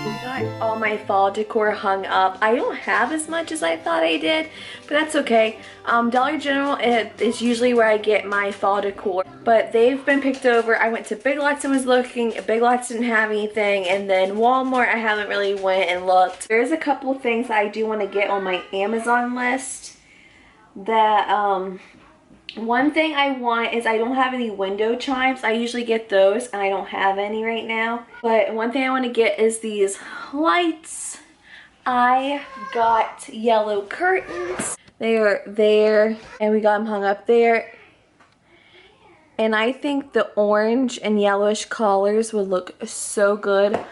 Got all my fall decor hung up. I don't have as much as I thought I did, but that's okay. Dollar General is usually where I get my fall decor, but they've been picked over. I went to Big Lots and was looking. Big Lots didn't have anything, and then Walmart I haven't really went and looked. There's a couple things I do want to get on my Amazon list that one thing I want is I don't have any window chimes. I usually get those and I don't have any right now. But one thing I want to get is these lights. I got yellow curtains. They are there and we got them hung up there. And I think the orange and yellowish collars would look so good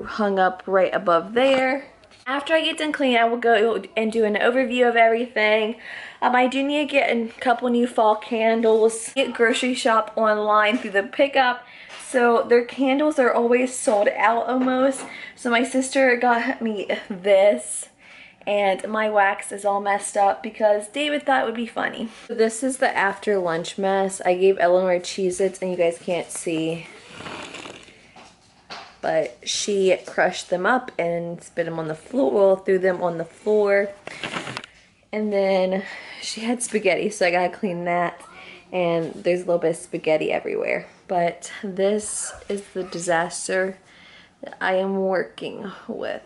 hung up right above there. After I get done cleaning, I will go and do an overview of everything. I do need to get a couple new fall candles. Get grocery shop online through the pickup. So their candles are always sold out almost. So my sister got me this. And my wax is all messed up because David thought it would be funny. So this is the after lunch mess. I gave Eleanor Cheez-Its and you guys can't see, but she crushed them up and spit them on the floor, threw them on the floor. And then she had spaghetti, so I gotta clean that. And there's a little bit of spaghetti everywhere. But this is the disaster that I am working with.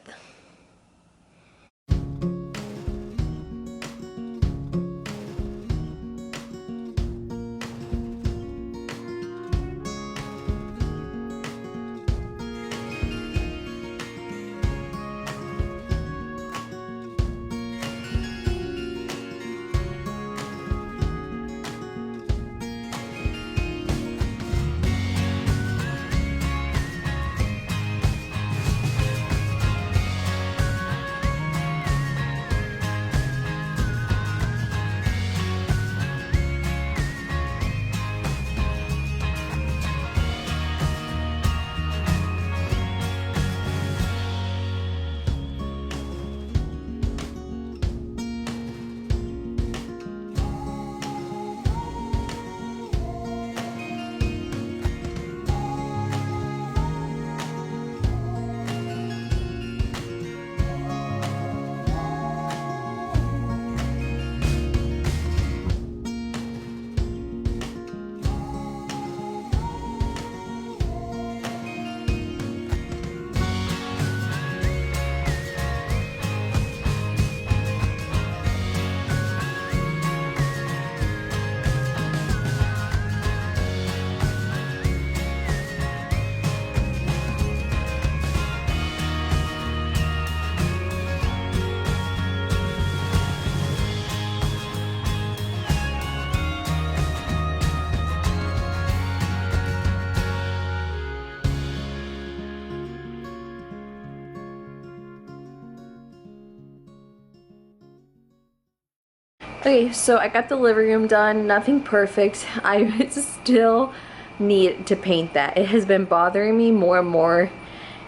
Okay, so I got the living room done, nothing perfect. I still need to paint that. It has been bothering me more and more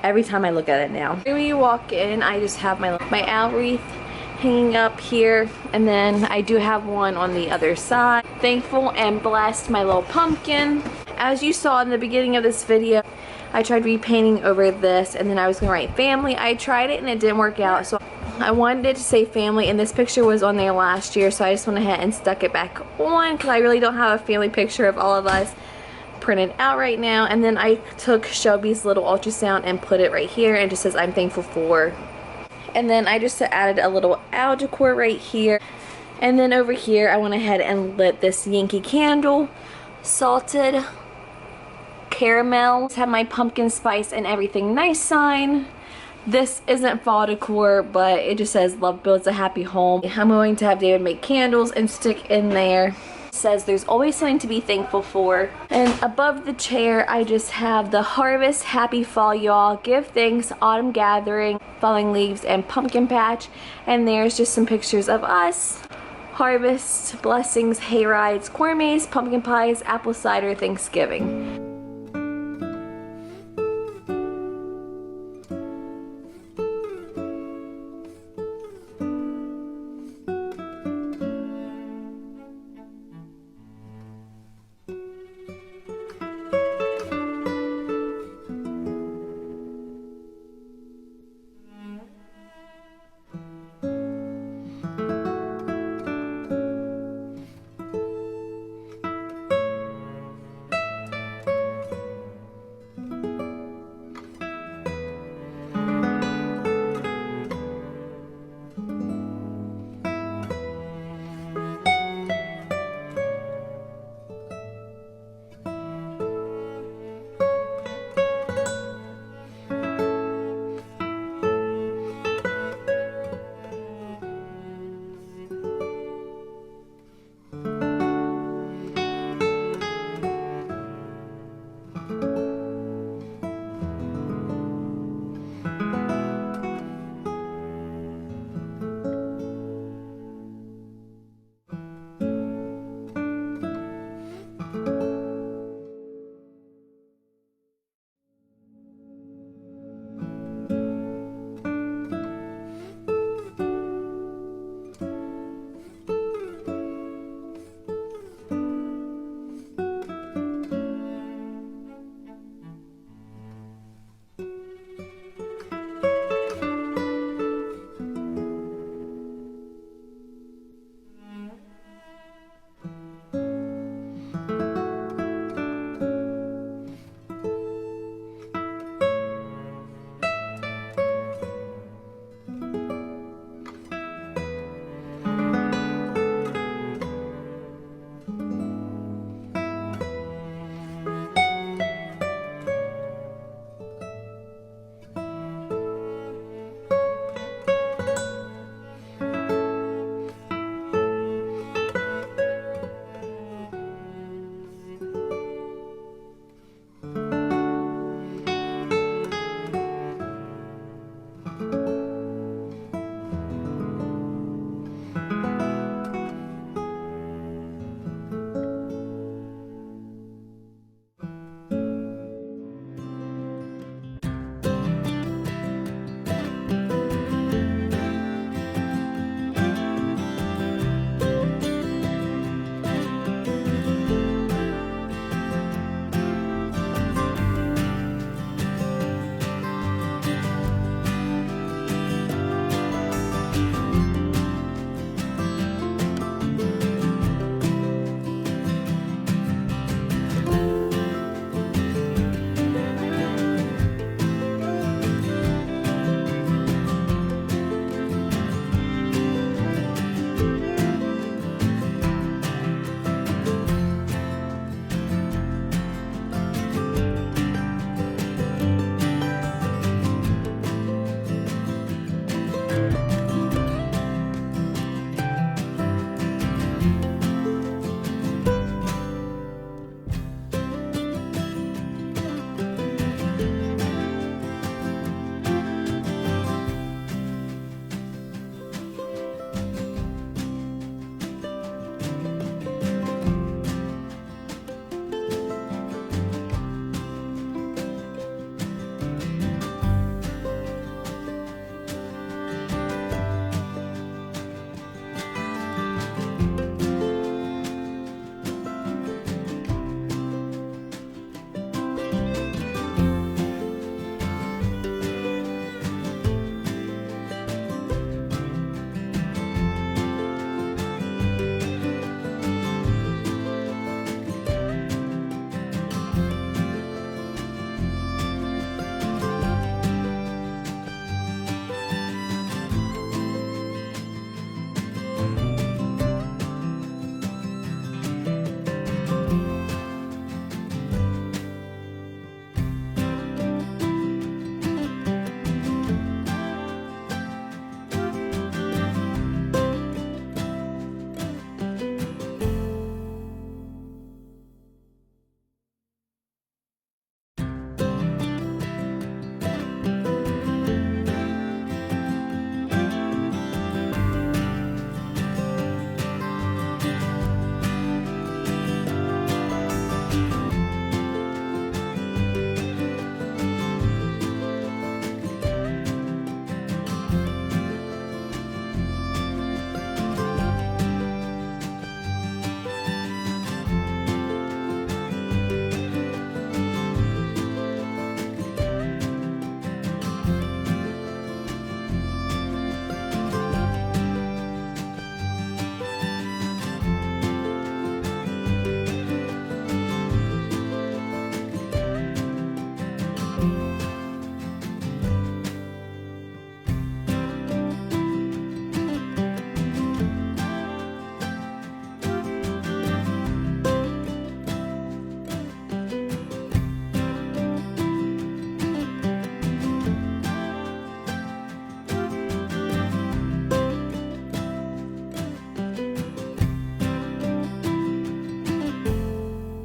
every time I look at it now. When you walk in, I just have my owl wreath hanging up here, and then I do have one on the other side. Thankful and blessed, my little pumpkin. As you saw in the beginning of this video, I tried repainting over this, and then I was gonna write family. I tried it and it didn't work out, so I wanted it to say family, and this picture was on there last year, so I just went ahead and stuck it back on because I really don't have a family picture of all of us printed out right now. And then I took Shelby's little ultrasound and put it right here, and it just says I'm thankful for. And then I just added a little owl decor right here. And then over here I went ahead and lit this Yankee candle, salted caramel. Have my pumpkin spice and everything nice sign. This isn't fall decor, but it just says love builds a happy home. I'm going to have David make candles and stick in there. It says there's always something to be thankful for. And above the chair I just have the harvest, happy fall y'all, give thanks, autumn gathering, falling leaves, and pumpkin patch. And there's just some pictures of us. Harvest, blessings, hay rides, corn maze, pumpkin pies, apple cider, Thanksgiving.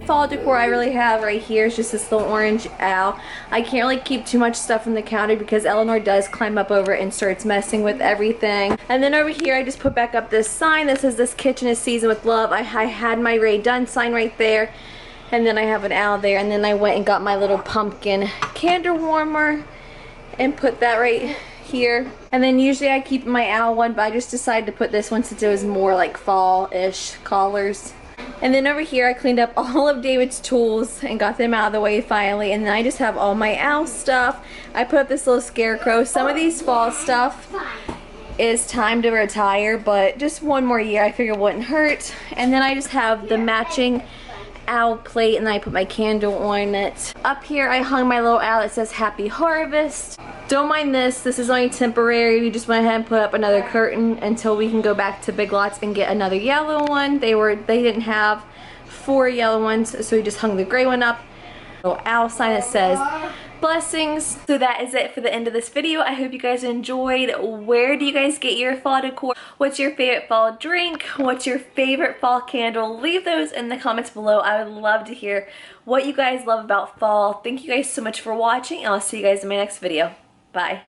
fall decor I really have right here is just this little orange owl. I can't really keep too much stuff from the counter because Eleanor does climb up over it and starts messing with everything. And then over here I just put back up this sign that says this kitchen is seasoned with love. I had my Ray Dunn sign right there, and then I have an owl there, and then I went and got my little pumpkin candle warmer and put that right here. And then usually I keep my owl one, but I just decided to put this one since it was more like fall-ish colors. And then over here I cleaned up all of David's tools and got them out of the way finally, and then I just have all my owl stuff. I put up this little scarecrow. Some of these fall stuff is time to retire, but just one more year I figured wouldn't hurt. And then I just have the matching owl plate, and then I put my candle on it. Up here I hung my little owl that says Happy Harvest. Don't mind this is only temporary. We just went ahead and put up another curtain until we can go back to Big Lots and get another yellow one. They didn't have 4 yellow ones, so we just hung the gray one up. Little owl sign that says blessings. So that is it for the end of this video. I hope you guys enjoyed. Where do you guys get your fall decor? What's your favorite fall drink? What's your favorite fall candle? Leave those in the comments below. I would love to hear what you guys love about fall. Thank you guys so much for watching, and I'll see you guys in my next video. Bye.